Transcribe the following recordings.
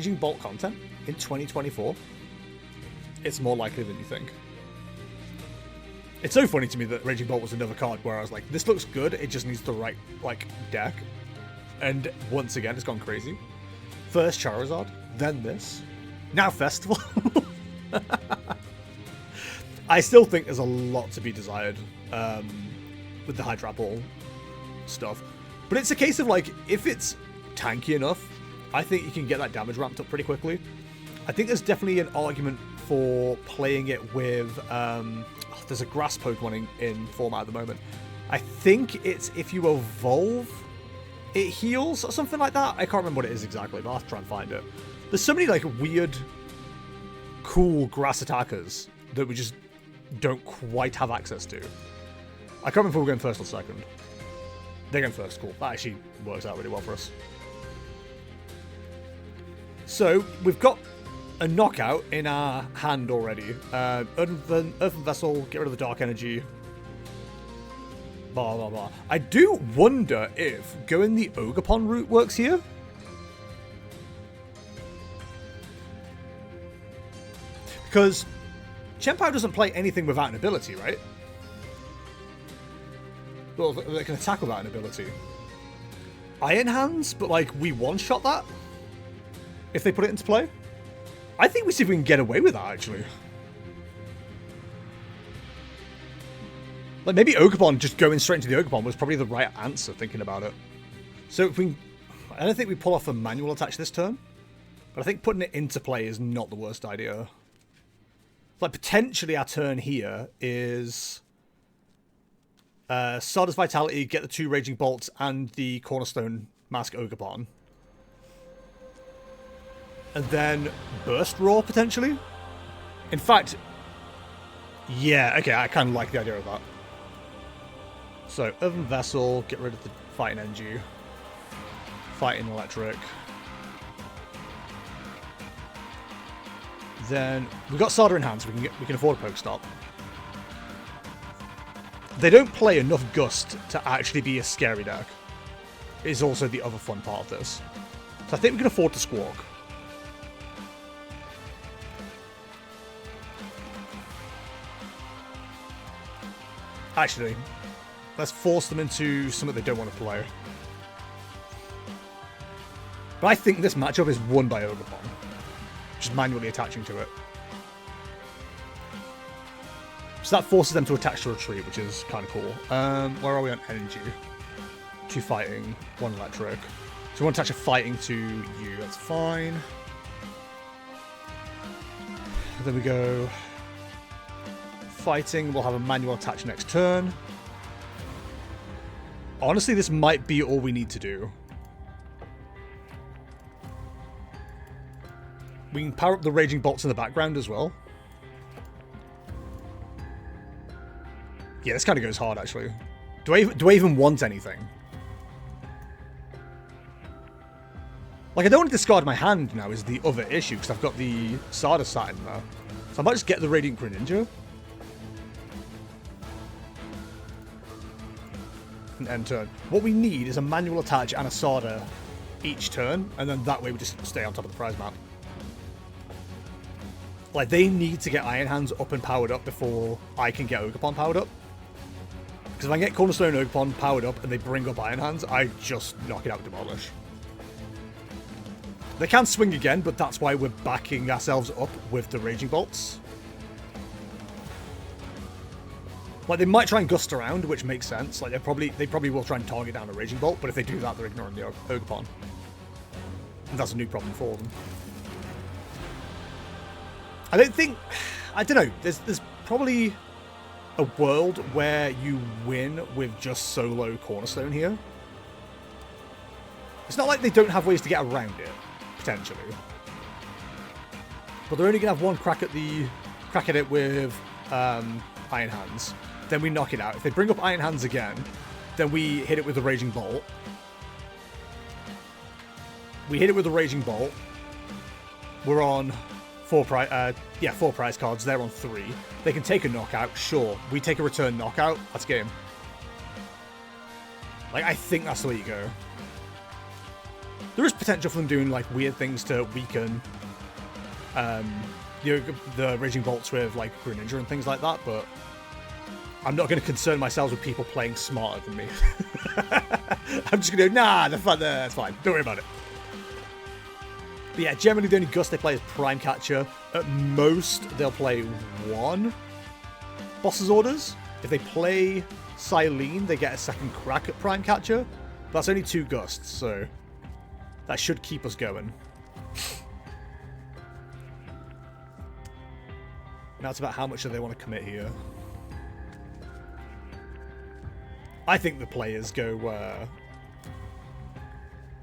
Raging Bolt content in 2024, it's more likely than you think. It's so funny to me that Raging Bolt was another card where I was like, this looks good, it just needs the right, like, deck. And once again, it's gone crazy. First Charizard, then this, now Festival. I still think there's a lot to be desired with the Hydra Ball stuff. But it's a case of, like, if it's tanky enough, I think you can get that damage ramped up pretty quickly. I think there's definitely an argument for playing it with... there's a grass Pokemon in format at the moment. I think it's if you evolve, it heals or something like that. I can't remember what it is exactly, but I'll have to try and find it. There's so many, like, weird, cool grass attackers that we just don't quite have access to. I can't remember if we're going first or second. They're going first, cool. That actually works out really well for us. So, we've got a knockout in our hand already. Earthen Vessel, get rid of the Dark Energy. Blah, blah, blah. I do wonder if going the Ogerpon route works here. Because Chien-Pao doesn't play anything without an ability, right? Well, they can attack without an ability. Iron Hands, but, like, we one-shot that if they put it into play. I think we see if we can get away with that, actually. Like, maybe Ogerpon, just going straight into the Ogerpon was probably the right answer, thinking about it. So if we... I don't think we pull off a manual attach this turn, but I think putting it into play is not the worst idea. Like, potentially our turn here is... Sada's Vitality, get the 2 Raging Bolts, and the Cornerstone Mask Ogerpon. And then Burst Roar, potentially? In fact... Yeah, okay, I kind of like the idea of that. So, Earthen Vessel, get rid of the Fighting Energy. Fighting Electric. Then, we've got Sada in hand, so we can afford a PokéStop. They don't play enough Gust to actually be a scary deck. Is also the other fun part of this. So I think we can afford to Squawk. Actually, let's force them into something they don't want to play. But I think this matchup is won by Ogerpon. Just manually attaching to it. So that forces them to attach to Retreat, which is kind of cool. Where are we on energy? 2 fighting, 1 electric. So we want to attach a fighting to you, that's fine. Then we go... Fighting, we'll have a manual attach next turn. Honestly, this might be all we need to do. We can power up the Raging Bolts in the background as well. Yeah, this kind of goes hard, actually. Do I even want anything? Like, I don't want to discard my hand now is the other issue, because I've got the Sada sat in there. So I might just get the Radiant Greninja. And end turn. What we need is a manual attach and a Sada each turn, and then that way we just stay on top of the prize map. Like, they need to get Iron Hands up and powered up before I can get Ogerpon powered up. Because if I get Cornerstone Ogerpon powered up and they bring up Iron Hands, I just knock it out with Demolish. They can swing again, but that's why we're backing ourselves up with the Raging Bolts. Like, they might try and gust around, which makes sense. Like, they probably will try and target down a Raging Bolt, but if they do that, they're ignoring the Ogerpon. And that's a new problem for them. I don't think... I don't know. There's probably a world where you win with just solo Cornerstone here. It's not like they don't have ways to get around it, potentially. But they're only going to have one crack at it with Iron Hands. Then we knock it out. If they bring up Iron Hands again, then we hit it with the Raging Bolt. We hit it with the Raging Bolt. We're on 4 prize cards. They're on 3. They can take a knockout, sure. We take a return knockout. That's game. Like, I think that's the way you go. There is potential for them doing like weird things to weaken the Raging Bolts with like Greninja and things like that, but I'm not going to concern myself with people playing smarter than me. I'm just going to go, nah, that's fine. Don't worry about it. But yeah, generally the only Gust they play is Prime Catcher. At most, they'll play one Boss's Orders. If they play Silene, they get a second crack at Prime Catcher. But that's only 2 Gusts, so that should keep us going. Now it's about how much do they want to commit here. I think the players go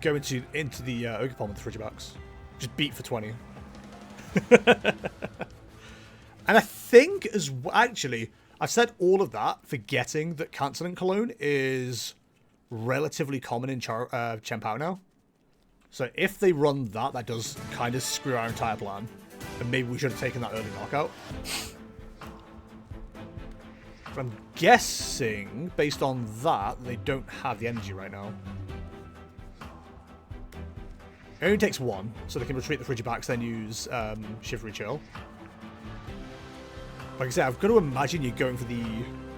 into the Ogerpon with the Frigibax. Just beat for 20. And I think actually, I've said all of that forgetting that Canceling Cologne is relatively common in Chien-Pao now. So if they run that, that does kind of screw our entire plan. And maybe we should have taken that early knockout. But I'm guessing, based on that, they don't have the energy right now. It only takes 1, so they can retreat the Frigibax, then use Shivery Chill. Like I said, I've got to imagine you're going for the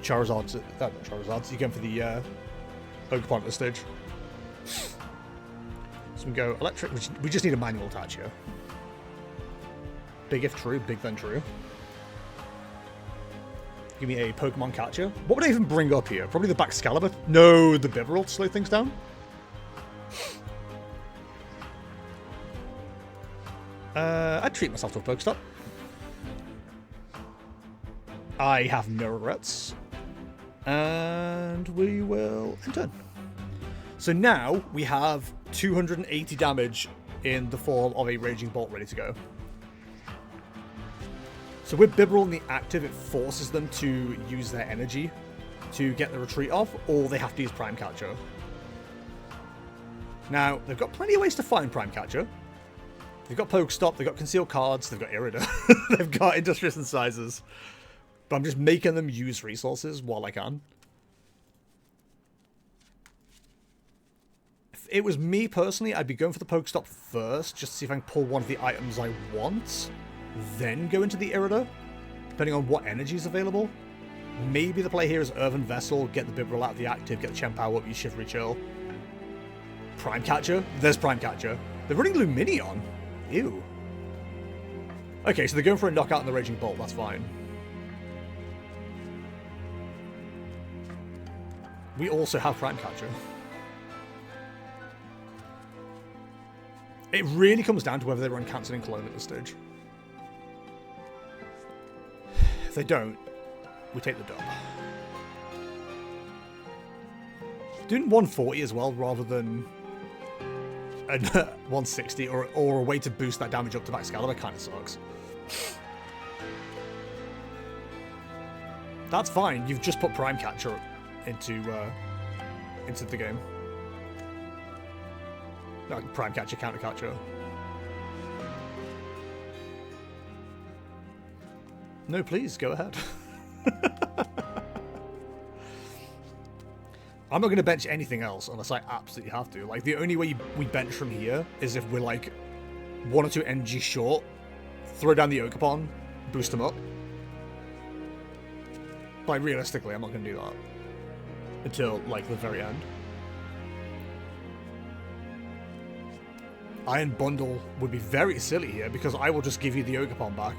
Charizards. Not Charizards, you're going for the Ogerpon at this stage. So we go Electric. We just need a manual attach here. Big if true, big then true. Give me a Pokemon Catcher. What would I even bring up here? Probably the Baxcalibur? No, the Bibarel to slow things down. I'd treat myself to a PokéStop. I have no regrets. And we will end turn. So now we have 280 damage in the form of a Raging Bolt ready to go. So with Bibarel in the active, it forces them to use their energy to get the retreat off, or they have to use Prime Catcher. Now, they've got plenty of ways to find Prime Catcher. They've got PokéStop, they've got Concealed Cards, they've got Irida, they've got Industrious Incisors. But I'm just making them use resources while I can. If it was me personally, I'd be going for the PokéStop first, just to see if I can pull one of the items I want, then go into the Irida, depending on what energy is available. Maybe the play here is Earthen Vessel, get the Bibarel out of the active, get the Chien-Pao up, use Shivery Chill. Prime Catcher? There's Prime Catcher. They're running Lumineon. Ew. Okay, so they're going for a knockout in the Raging Bolt, that's fine. We also have Prime Catcher. It really comes down to whether they run Canceling Cologne at this stage. If they don't, we take the dub. Doing 140 as well, rather than a 160 or a way to boost that damage up to Baxcalibur kind of sucks. That's fine. You've just put Prime Catcher into the game. Like Prime Catcher, Counter Catcher. No, please go ahead. I'm not going to bench anything else unless I absolutely have to. Like, the only way we bench from here is if we're, like, 1 or 2 energy short, throw down the Ogerpon, boost them up. But realistically, I'm not going to do that until, like, the very end. Iron Bundle would be very silly here, because I will just give you the Ogerpon back.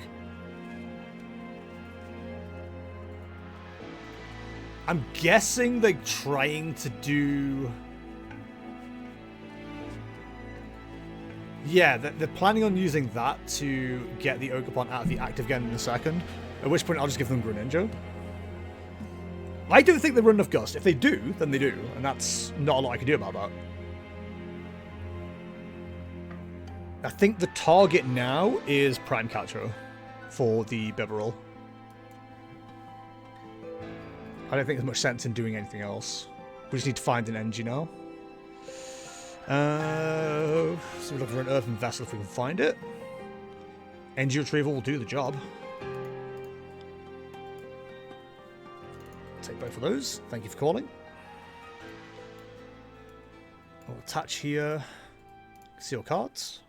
I'm guessing they're trying to do... Yeah, they're planning on using that to get the Ogerpon out of the active again in a second, at which point I'll just give them Greninja. I don't think they run enough Gust. If they do, then they do, and that's not a lot I can do about that. I think the target now is Prime Catcher for the Bibarel. I don't think there's much sense in doing anything else. We just need to find an energy now. So we're looking for an Earthen Vessel if we can find it. Energy Retrieval will do the job. Take both of those. Thank you for calling. I'll attach here. see your cards.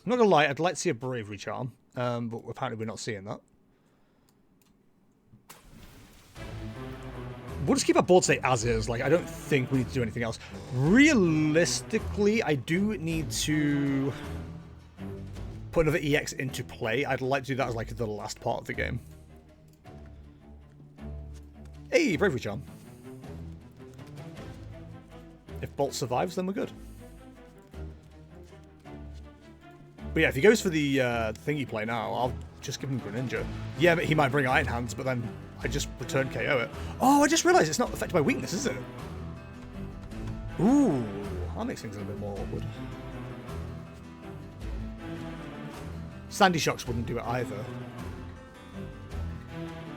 I'm not gonna lie, I'd like to see a Bravery Charm, but apparently we're not seeing that. We'll just keep our board state as is. Like, I don't think we need to do anything else. Realistically, I do need to put another EX into play. I'd like to do that as like the last part of the game. Hey, Bravery Charm. If Bolt survives, then we're good. But yeah, if he goes for the thingy play now, I'll just give him Greninja. Yeah, but he might bring Iron Hands, but then I just return KO it. Oh, I just realized it's not affected by weakness, is it? Ooh, that makes things a little bit more awkward. Sandy Shocks wouldn't do it either.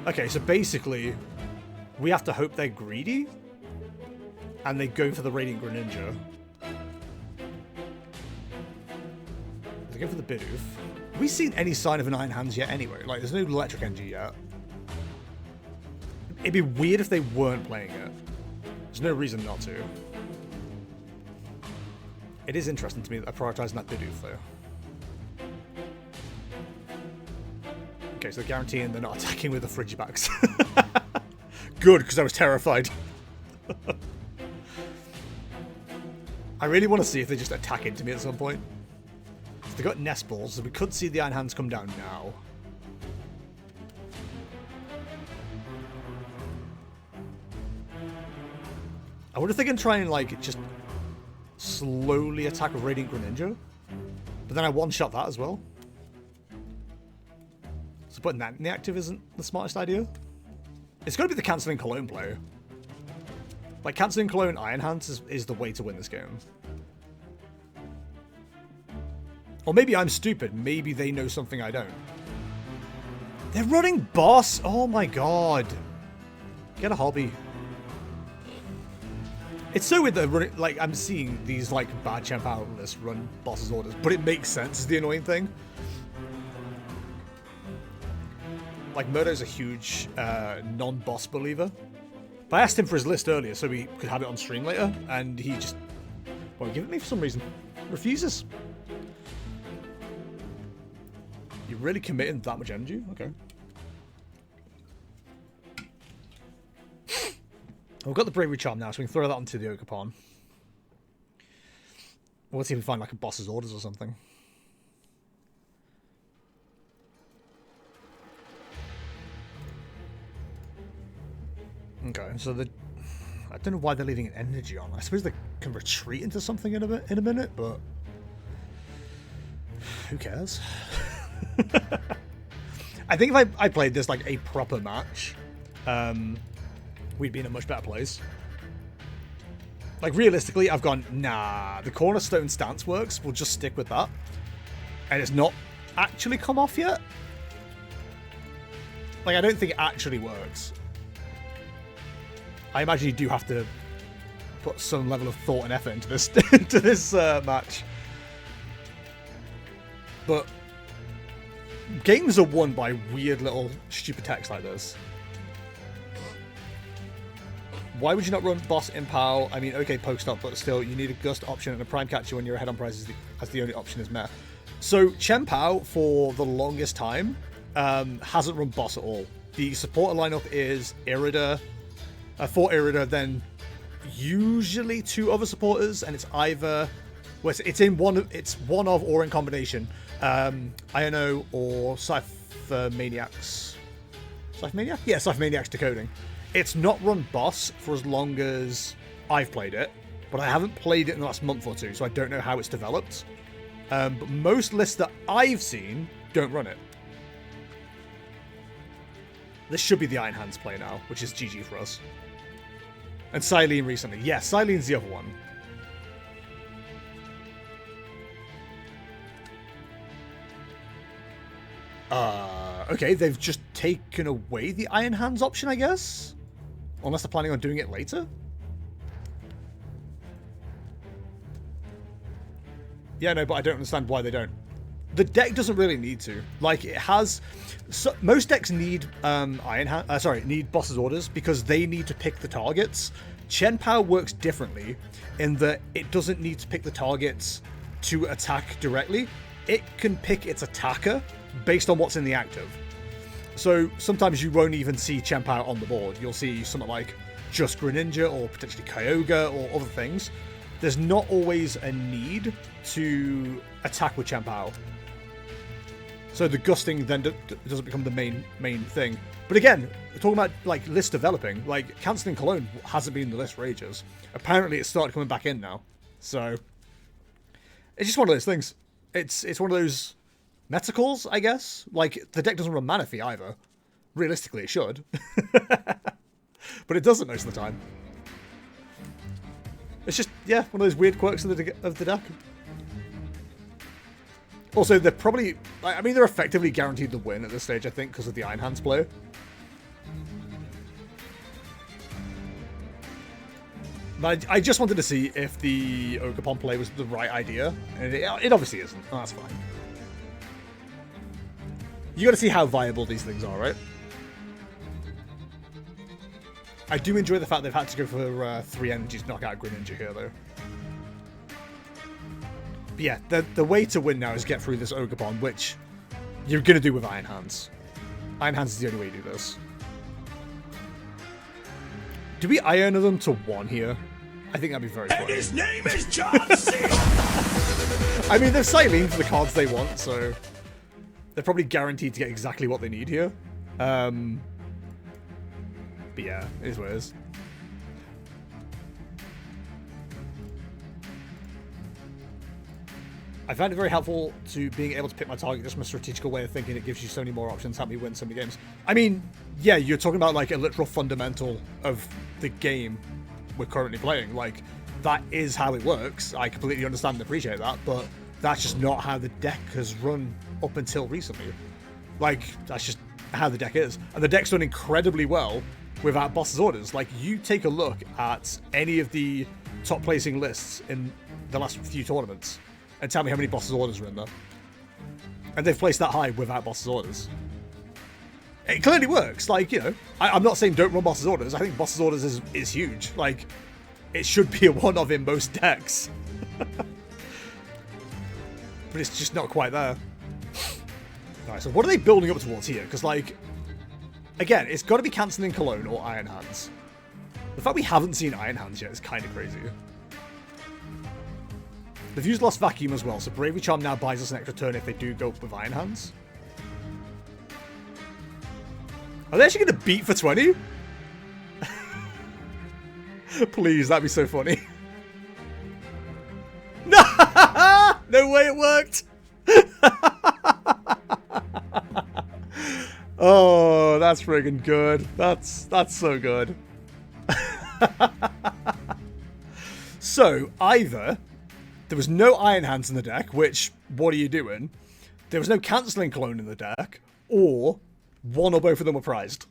Okay, so basically, we have to hope they're greedy, and they go for the Radiant Greninja. They go for the Bidoof. Have we seen any sign of an Iron Hands yet anyway? Like, there's no Electric Energy yet. It'd be weird if they weren't playing it. There's no reason not to. It is interesting to me that they're prioritizing that Bidoof, though. Okay, so they're guaranteeing they're not attacking with the Frigibacks. Good, because I was terrified. I really want to see if they just attack into me at some point. They got Nest Balls, so we could see the Iron Hands come down now. I wonder if they can try and, like, just slowly attack a Radiant Greninja. But then I one-shot that as well. So putting that in the active isn't the smartest idea. It's got to be the Cancelling Cologne play. Like, Cancelling Cologne Iron Hands is the way to win this game. Or maybe I'm stupid. Maybe they know something I don't. They're running Boss! Oh my god. Get a hobby. It's so weird that running, like, I'm seeing these, like, bad champ outlets run Boss's orders, but it makes sense, is the annoying thing. Like, Murdo's a huge non-boss believer. But I asked him for his list earlier so we could have it on stream later, and he just won't give it me for some reason. Refuses. You're really committing that much energy? Okay. We've got the Bravery Charm now, so we can throw that onto the Ogerpon. Or let's see if we find like a boss's orders or something. Okay, so I don't know why they're leaving an energy on. I suppose they can retreat into something in a minute, but who cares? I think if I played this like a proper match, we'd be in a much better place. Like, realistically, I've gone, nah, the Cornerstone stance works, we'll just stick with that. And it's not actually come off yet. Like, I don't think it actually works. I imagine you do have to put some level of thought and effort into this into this match. But games are won by weird little stupid text like this. Why would you not run Boss in POW? I mean, okay, PokéStop, but still, you need a Gust option and a Prime Catcher when you're ahead on prizes as the only option is met. So, Chen-Pao, for the longest time, hasn't run Boss at all. The supporter lineup is Irida, 4 Irida, then usually 2 other supporters, and it's either... Well, it's one of or in combination. Iono or Cypher Maniacs. Cypher Maniac? Yeah, Cypher Maniacs decoding. It's not run Boss for as long as I've played it, but I haven't played it in the last month or two, so I don't know how it's developed. But most lists that I've seen don't run it. This should be the Iron Hands play now, which is GG for us. And Silene recently. Yes, Silene's the other one. Okay, they've just taken away the Iron Hands option, I guess? Unless they're planning on doing it later? Yeah, no, but I don't understand why they don't. The deck doesn't really need to. Like, it has... So, most decks need need Boss's Orders because they need to pick the targets. Chen Pao works differently in that it doesn't need to pick the targets to attack directly. It can pick its attacker based on what's in the active. So sometimes you won't even see Chen Pao on the board. You'll see something like just Greninja or potentially Kyogre or other things. There's not always a need to attack with Chen Pao. So the gusting then doesn't become the main thing. But again, we're talking about like list developing. Like cancelling Cologne hasn't been in the list for ages. Apparently it's started coming back in now. So it's just one of those things. It's one of those meta calls, I guess. Like the deck doesn't run Manaphy either. Realistically it should. But it doesn't most of the time. It's just, yeah, one of those weird quirks of the deck. Also, they're probably... I mean, they're effectively guaranteed to win at this stage, I think, because of the Iron Hands play. But I just wanted to see if the Ogerpon play was the right idea. And it obviously isn't. Oh, that's fine. You got to see how viable these things are, right? I do enjoy the fact they've had to go for 3 energies to knock out Greninja here, though. But yeah, the way to win now is get through this Ogerpon, which you're going to do with Iron Hands. Iron Hands is the only way to do this. Do we Iron them to 1 here? I think that'd be very funny. And his name is John C. I mean, they're cycling for the cards they want, so they're probably guaranteed to get exactly what they need here. But yeah, it is what it is. I found it very helpful to being able to pick my target just from a strategical way of thinking. It gives you so many more options, help me win so many games. I mean, yeah, you're talking about like a literal fundamental of the game we're currently playing. Like, that is how it works. I completely understand and appreciate that, but that's just not how the deck has run up until recently. Like, that's just how the deck is. And the deck's done incredibly well without boss's orders. Like, you take a look at any of the top placing lists in the last few tournaments and tell me how many boss's orders are in there. And they've placed that high without boss's orders. It clearly works. Like, you know, I'm not saying don't run boss's orders. I think boss's orders is huge. Like, it should be a one-of in most decks. But it's just not quite there. Alright, so what are they building up towards here? Because, like, again, it's got to be cancelling Cologne or Iron Hands. The fact we haven't seen Iron Hands yet is kind of crazy. They've used Lost Vacuum as well, so Bravery Charm now buys us an extra turn if they do go with Iron Hands. Are they actually going to beat for 20? Please, that'd be so funny. No! No way it worked! Oh, that's friggin' good. That's so good. So, either there was no Iron Hands in the deck, which, what are you doing? There was no cancelling Cologne in the deck, or one or both of them were prized.